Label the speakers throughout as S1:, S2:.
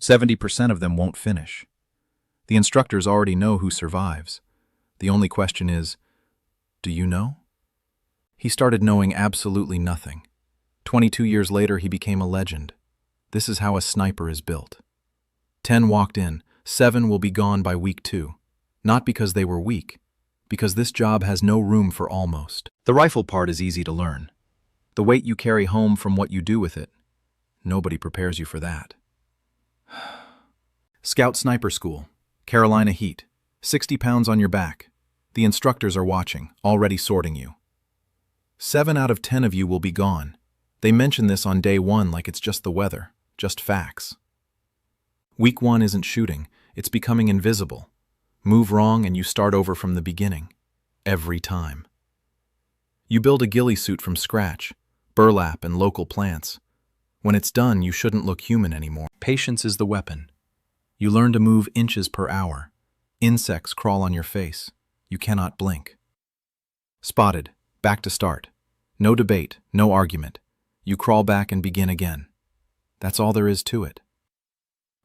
S1: 70% of them won't finish. The instructors already know who survives. The only question is, do you know? He started knowing absolutely nothing. 22 years later, he became a legend. This is how a sniper is built. 10 walked in, 7 will be gone by week 2. Not because they were weak, because this job has no room for almost. The rifle part is easy to learn. The weight you carry home from what you do with it, nobody prepares you for that. Scout Sniper School, Carolina Heat, 60 pounds on your back. The instructors are watching, already sorting you. 7 out of 10 of you will be gone. They mention this on day 1 like it's just the weather, just facts. Week 1 isn't shooting, it's becoming invisible. Move wrong and you start over from the beginning. Every time. You build a ghillie suit from scratch, burlap and local plants. When it's done, you shouldn't look human anymore. Patience is the weapon. You learn to move inches per hour. Insects crawl on your face. You cannot blink. Spotted. Back to start. No debate, no argument. You crawl back and begin again. That's all there is to it.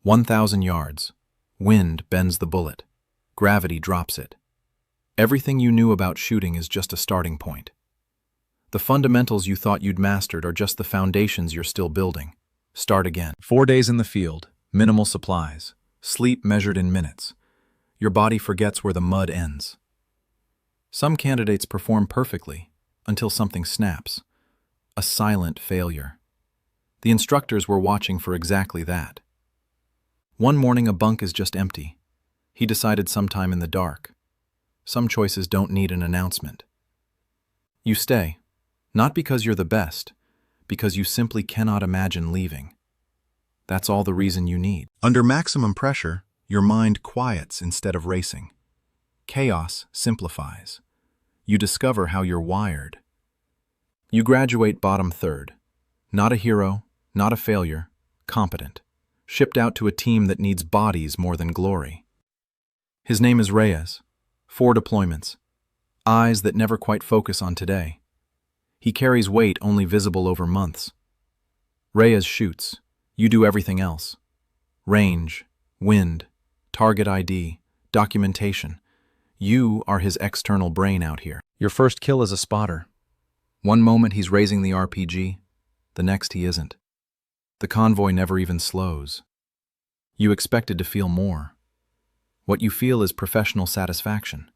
S1: 1,000 yards. Wind bends the bullet. Gravity drops it. Everything you knew about shooting is just a starting point. The fundamentals you thought you'd mastered are just the foundations you're still building. Start again. 4 days in the field, minimal supplies, sleep measured in minutes. Your body forgets where the mud ends. Some candidates perform perfectly until something snaps. A silent failure. The instructors were watching for exactly that. One morning a bunk is just empty. He decided sometime in the dark. Some choices don't need an announcement. You stay. Not because you're the best, because you simply cannot imagine leaving. That's all the reason you need. Under maximum pressure, your mind quiets instead of racing. Chaos simplifies. You discover how you're wired. You graduate bottom third. Not a hero, not a failure, competent. Shipped out to a team that needs bodies more than glory. His name is Reyes. 4 deployments. Eyes that never quite focus on today. He carries weight only visible over months. Reyes shoots. You do everything else. Range, wind, target ID, documentation. You are his external brain out here. Your first kill is a spotter. One moment he's raising the RPG, the next he isn't. The convoy never even slows. You expected to feel more. What you feel is professional satisfaction.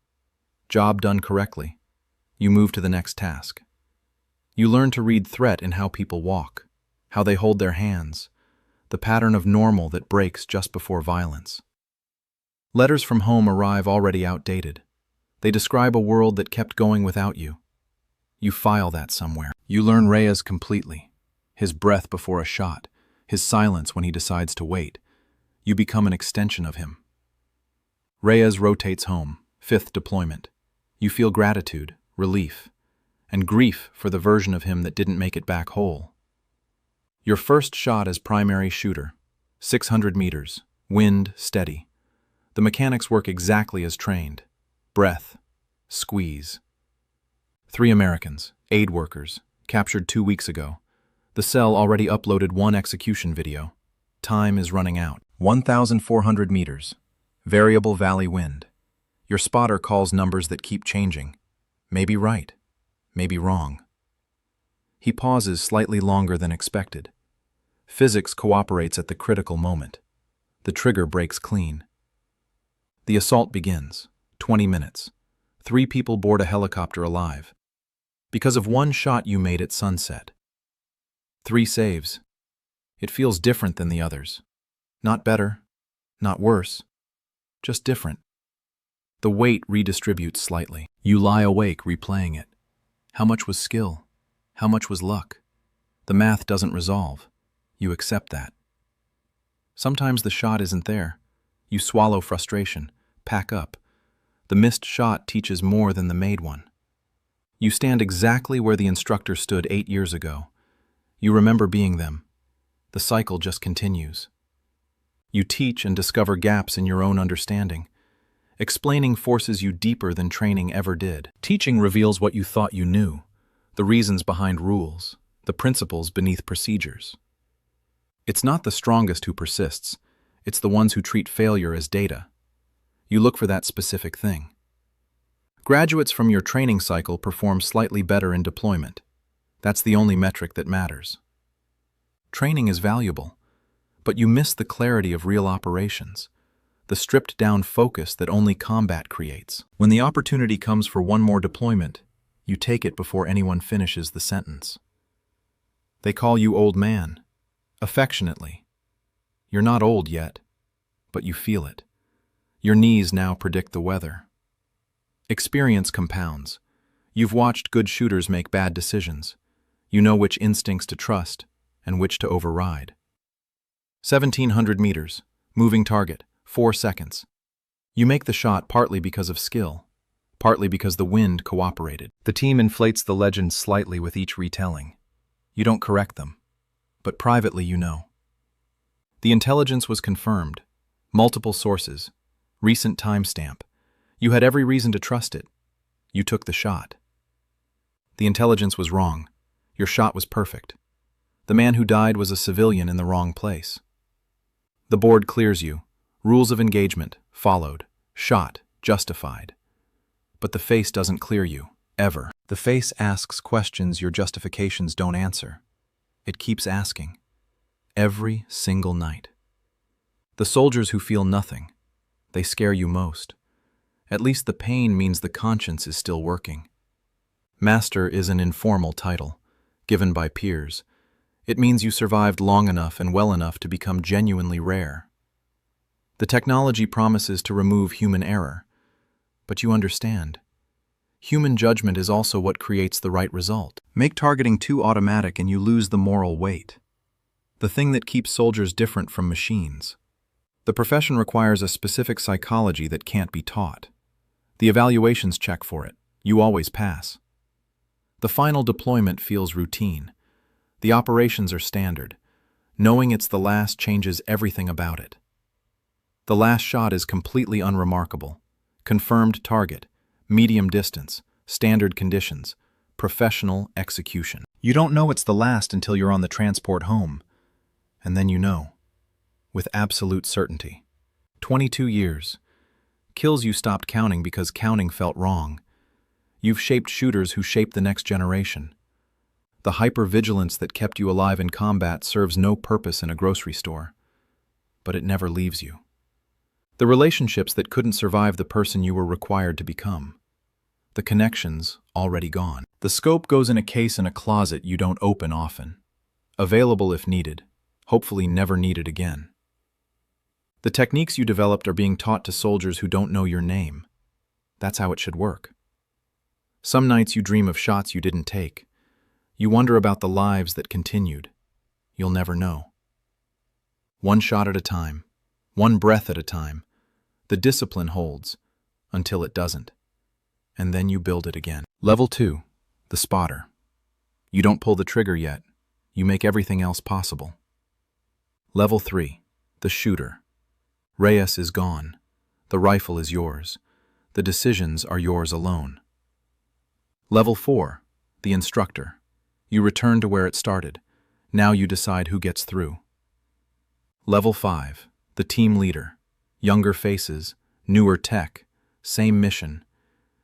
S1: Job done correctly. You move to the next task. You learn to read threat in how people walk, how they hold their hands, the pattern of normal that breaks just before violence. Letters from home arrive already outdated. They describe a world that kept going without you. You file that somewhere. You learn Reyes completely. His breath before a shot, his silence when he decides to wait. You become an extension of him. Reyes rotates home, 5th deployment. You feel gratitude, relief, and grief for the version of him that didn't make it back whole. Your first shot as primary shooter, 600 meters, wind steady. The mechanics work exactly as trained. Breath, squeeze. 3 Americans, aid workers, captured 2 weeks ago. The cell already uploaded 1 execution video. Time is running out. 1,400 meters, variable valley wind. Your spotter calls numbers that keep changing. Maybe right, maybe wrong. He pauses slightly longer than expected. Physics cooperates at the critical moment. The trigger breaks clean. The assault begins. 20 minutes. 3 people board a helicopter alive. Because of 1 shot you made at sunset. 3 saves. It feels different than the others. Not better, not worse, just different. The weight redistributes slightly. You lie awake replaying it. How much was skill? How much was luck? The math doesn't resolve. You accept that. Sometimes the shot isn't there. You swallow frustration, pack up. The missed shot teaches more than the made one. You stand exactly where the instructor stood 8 years ago. You remember being them. The cycle just continues. You teach and discover gaps in your own understanding. Explaining forces you deeper than training ever did. Teaching reveals what you thought you knew, the reasons behind rules, the principles beneath procedures. It's not the strongest who persists. It's the ones who treat failure as data. You look for that specific thing. Graduates from your training cycle perform slightly better in deployment. That's the only metric that matters. Training is valuable, but you miss the clarity of real operations, the stripped-down focus that only combat creates. When the opportunity comes for one more deployment, you take it before anyone finishes the sentence. They call you old man, affectionately. You're not old yet, but you feel it. Your knees now predict the weather. Experience compounds. You've watched good shooters make bad decisions. You know which instincts to trust and which to override. 1,700 meters, moving target, 4 seconds. You make the shot partly because of skill, partly because the wind cooperated. The team inflates the legend slightly with each retelling. You don't correct them, but privately you know. The intelligence was confirmed, multiple sources, recent timestamp. You had every reason to trust it. You took the shot. The intelligence was wrong. Your shot was perfect. The man who died was a civilian in the wrong place. The board clears you. Rules of engagement, followed. Shot, justified. But the face doesn't clear you, ever. The face asks questions your justifications don't answer. It keeps asking. Every single night. The soldiers who feel nothing, they scare you most. At least the pain means the conscience is still working. Master is an informal title, given by peers. It means you survived long enough and well enough to become genuinely rare. The technology promises to remove human error, but you understand. Human judgment is also what creates the right result. Make targeting too automatic and you lose the moral weight. The thing that keeps soldiers different from machines. The profession requires a specific psychology that can't be taught. The evaluations check for it. You always pass. The final deployment feels routine. The operations are standard. Knowing it's the last changes everything about it. The last shot is completely unremarkable. Confirmed target, medium distance, standard conditions, professional execution. You don't know it's the last until you're on the transport home. And then you know. With absolute certainty. 22 years. Kills you stopped counting because counting felt wrong. You've shaped shooters who shape the next generation. The hypervigilance that kept you alive in combat serves no purpose in a grocery store. But it never leaves you. The relationships that couldn't survive the person you were required to become. The connections already gone. The scope goes in a case in a closet you don't open often. Available if needed, hopefully never needed again. The techniques you developed are being taught to soldiers who don't know your name. That's how it should work. Some nights you dream of shots you didn't take. You wonder about the lives that continued. You'll never know. One shot at a time, one breath at a time. The discipline holds until it doesn't. And then you build it again. Level 2, the spotter. You don't pull the trigger yet. You make everything else possible. Level 3, the shooter. Reyes is gone. The rifle is yours. The decisions are yours alone. Level 4, the instructor. You return to where it started. Now you decide who gets through. Level 5, the team leader. Younger faces, newer tech, same mission.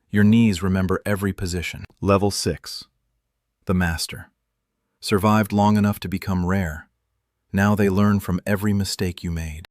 S1: Your knees remember every position. Level 6, the master. Survived long enough to become rare. Now they learn from every mistake you made.